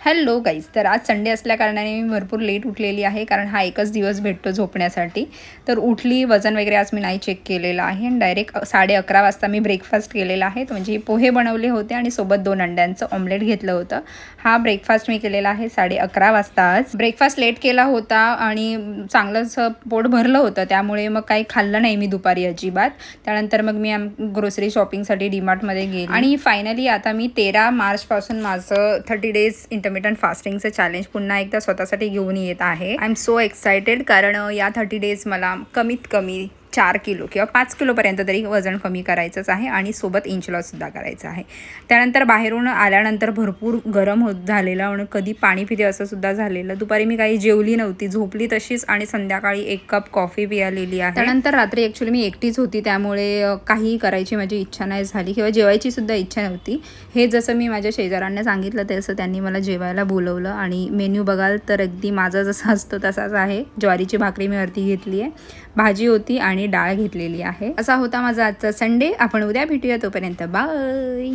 Hello guys, तर आज Sunday असल्याकारणाने मी भरपूर लेट उठलेली आहे, कारण हा एकच दिवस भेटतो झोपण्यासाठी. तर उठली, वजन वगैरे आज मी नाही चेक केलेलं आहे आणि डायरेक्ट 11:30 वाजता मी ब्रेकफास्ट केलेला आहे. म्हणजे पोहे बनवले होते आणि सोबत 2 अंड्यांचं ऑमलेट घेतलं होतं. हा ब्रेकफास्ट मी केलेला आहे 11:30 वाजता. आज ब्रेकफास्ट लेट केला होता आणि चांगलंच पोट भरलं होतं, त्यामुळे मग काही खाल्लं नाही मी दुपारी अजिबात. त्यानंतर मग मी ग्रोसरी शॉपिंगसाठी डीमार्टमध्ये गेली आणि फायनली आता मी 13 मार्चपासून माझं 30 डेज इंटरमिटंट फास्टिंगचं चॅलेंज पुन्हा एकदा स्वतःसाठी घेऊन येत आहे. आय एम सो एक्सायटेड, कारण या 30 डेज मला कमीत कमी 4 किलो किंवा 5 किलोपर्यंत तरी वजन कमी करायचंच आहे आणि सोबत इंच लॉससुद्धा करायचं आहे. त्यानंतर बाहेरून आल्यानंतर भरपूर गरम झालेलं आणि कधी पाणी पिते असं सुद्धा झालेलं. दुपारी मी काही जेवली नव्हती, झोपली तशीच आणि संध्याकाळी 1 कप कॉफी पिलेली आहे. त्यानंतर रात्री ॲक्च्युली मी एकटीच होती, त्यामुळे काही करायची माझी इच्छा नाही झाली किंवा जेवायची सुद्धा इच्छा नव्हती. हे जसं मी माझ्या शेजाऱ्यांना सांगितलं तसं त्यांनी मला जेवायला बोलवलं आणि मेन्यू बघाल तर अगदी माझा जसा असतो तसाच आहे. ज्वारीची भाकरी मी वरती घेतली आहे, भाजी होती आणि डाळ घेतलेली आहे. असा होता माझा आजचा संडे. आपण उद्या भेटूया, तोपर्यंत बाय.